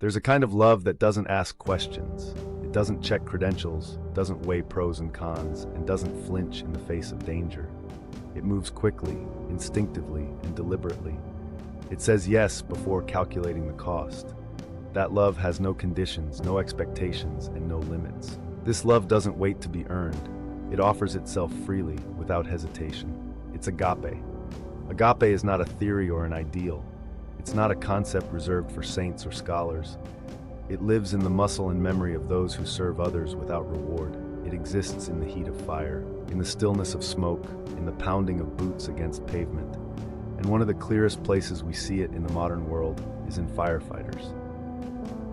There's a kind of love that doesn't ask questions. It doesn't check credentials, doesn't weigh pros and cons, and doesn't flinch in the face of danger. It moves quickly, instinctively, and deliberately. It says yes before calculating the cost. That love has no conditions, no expectations, and no limits. This love doesn't wait to be earned. It offers itself freely, without hesitation. It's agape. Agape is not a theory or an ideal. It's not a concept reserved for saints or scholars. It lives in the muscle and memory of those who serve others without reward. It exists in the heat of fire, in the stillness of smoke, in the pounding of boots against pavement. And one of the clearest places we see it in the modern world is in firefighters.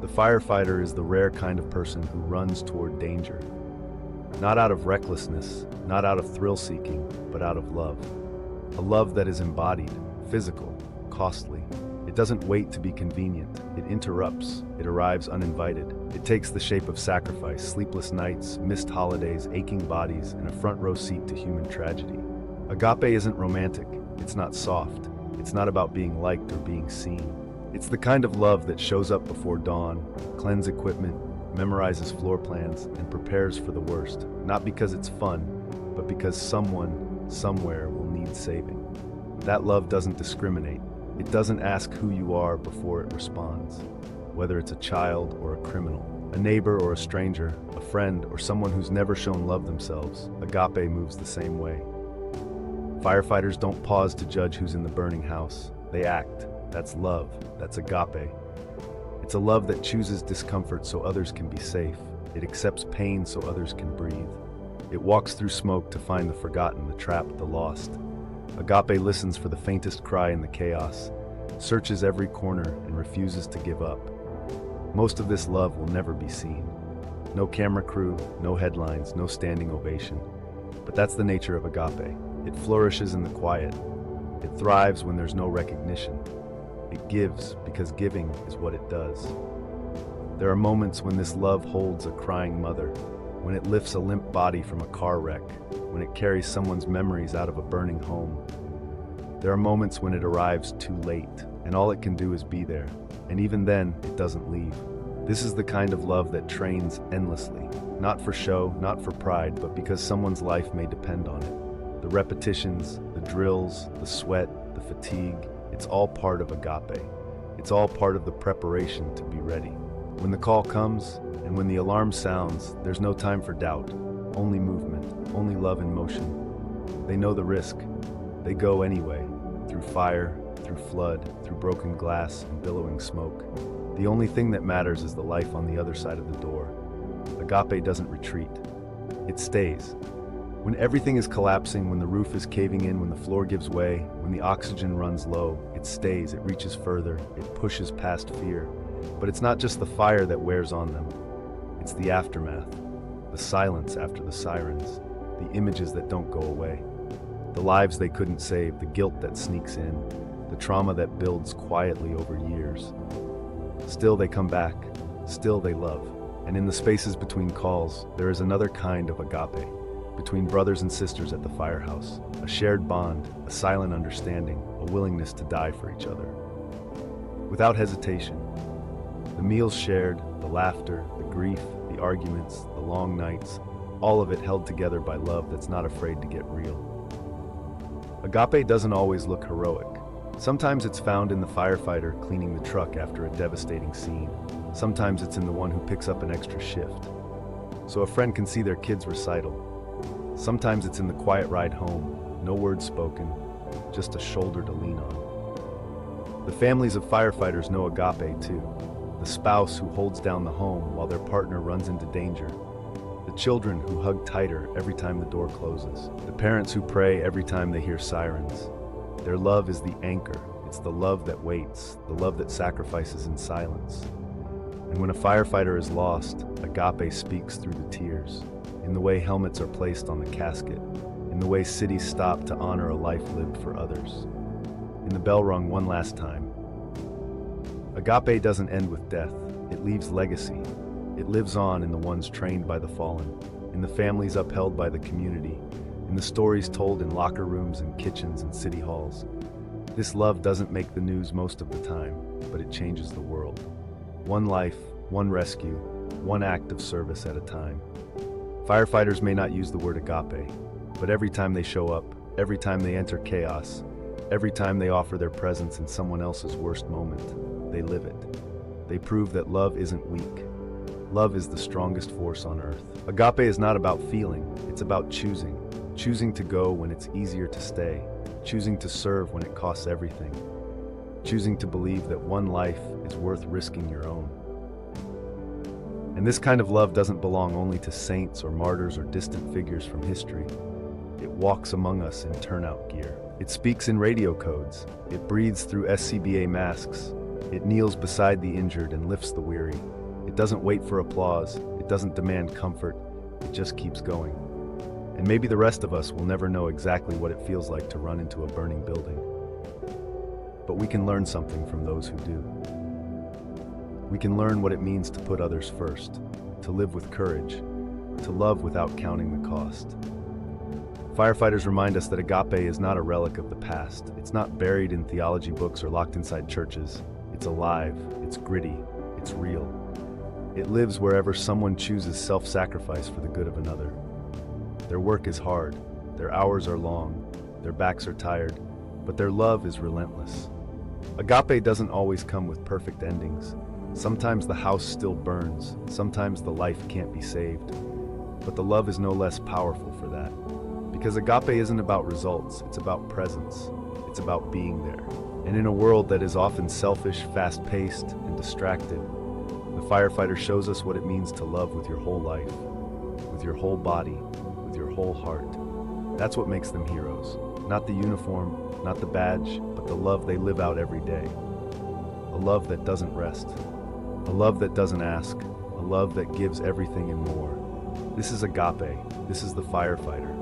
The firefighter is the rare kind of person who runs toward danger. Not out of recklessness, not out of thrill-seeking, but out of love. A love that is embodied, physical, costly. It doesn't wait to be convenient. It interrupts. It arrives uninvited. It takes the shape of sacrifice, sleepless nights, missed holidays, aching bodies, and a front row seat to human tragedy. Agape isn't romantic. It's not soft. It's not about being liked or being seen. It's the kind of love that shows up before dawn, cleanses equipment, memorizes floor plans, and prepares for the worst. Not because it's fun, but because someone, somewhere will need saving. That love doesn't discriminate. It doesn't ask who you are before it responds. Whether it's a child or a criminal, a neighbor or a stranger, a friend or someone who's never shown love themselves, agape moves the same way. Firefighters don't pause to judge who's in the burning house. They act. That's love. That's agape. It's a love that chooses discomfort so others can be safe. It accepts pain so others can breathe. It walks through smoke to find the forgotten, the trapped, the lost. Agape listens for the faintest cry in the chaos, searches every corner, and refuses to give up. Most of this love will never be seen. No camera crew, no headlines, no standing ovation. But that's the nature of agape. It flourishes in the quiet. It thrives when there's no recognition. It gives because giving is what it does. There are moments when this love holds a crying mother, when it lifts a limp body from a car wreck, when it carries someone's memories out of a burning home. There are moments when it arrives too late, and all it can do is be there. And even then, it doesn't leave. This is the kind of love that trains endlessly, not for show, not for pride, but because someone's life may depend on it. The repetitions, the drills, the sweat, the fatigue, it's all part of agape. It's all part of the preparation to be ready. When the call comes, and when the alarm sounds, there's no time for doubt, only movement, only love in motion. They know the risk. They go anyway, through fire, through flood, through broken glass and billowing smoke. The only thing that matters is the life on the other side of the door. Agape doesn't retreat. It stays. When everything is collapsing, when the roof is caving in, when the floor gives way, when the oxygen runs low, it stays, it reaches further, it pushes past fear. But it's not just the fire that wears on them. It's the aftermath, the silence after the sirens, the images that don't go away, the lives they couldn't save, the guilt that sneaks in, the trauma that builds quietly over years. Still they come back, still they love. And in the spaces between calls, there is another kind of agape. Between brothers and sisters at the firehouse, a shared bond, a silent understanding, a willingness to die for each other. Without hesitation, the meals shared, the laughter, the grief, the arguments, the long nights, all of it held together by love that's not afraid to get real. Agape doesn't always look heroic. Sometimes it's found in the firefighter cleaning the truck after a devastating scene. Sometimes it's in the one who picks up an extra shift, so a friend can see their kid's recital. Sometimes it's in the quiet ride home, no words spoken, just a shoulder to lean on. The families of firefighters know agape too. The spouse who holds down the home while their partner runs into danger. The children who hug tighter every time the door closes. The parents who pray every time they hear sirens. Their love is the anchor. It's the love that waits, the love that sacrifices in silence. And when a firefighter is lost, agape speaks through the tears. In the way helmets are placed on the casket, in the way cities stop to honor a life lived for others. In the bell rung one last time. Agape doesn't end with death, it leaves legacy. It lives on in the ones trained by the fallen, in the families upheld by the community, in the stories told in locker rooms and kitchens and city halls. This love doesn't make the news most of the time, but it changes the world. One life, one rescue, one act of service at a time. Firefighters may not use the word agape, but every time they show up, every time they enter chaos, every time they offer their presence in someone else's worst moment, they live it. They prove that love isn't weak. Love is the strongest force on earth. Agape is not about feeling, it's about choosing. Choosing to go when it's easier to stay. Choosing to serve when it costs everything. Choosing to believe that one life is worth risking your own. And this kind of love doesn't belong only to saints or martyrs or distant figures from history. It walks among us in turnout gear. It speaks in radio codes. It breathes through SCBA masks. It kneels beside the injured and lifts the weary. It doesn't wait for applause. It doesn't demand comfort. It just keeps going. And maybe the rest of us will never know exactly what it feels like to run into a burning building. But we can learn something from those who do. We can learn what it means to put others first, to live with courage, to love without counting the cost. Firefighters remind us that agape is not a relic of the past. It's not buried in theology books or locked inside churches. It's alive, it's gritty, it's real. It lives wherever someone chooses self-sacrifice for the good of another. Their work is hard, their hours are long, their backs are tired, but their love is relentless. Agape doesn't always come with perfect endings. Sometimes the house still burns, sometimes the life can't be saved. But the love is no less powerful for that. Because agape isn't about results, it's about presence. It's about being there. And in a world that is often selfish, fast-paced, and distracted, the firefighter shows us what it means to love with your whole life, with your whole body, with your whole heart. That's what makes them heroes. Not the uniform, not the badge, but the love they live out every day. A love that doesn't rest. A love that doesn't ask. A love that gives everything and more. This is agape. This is the firefighter.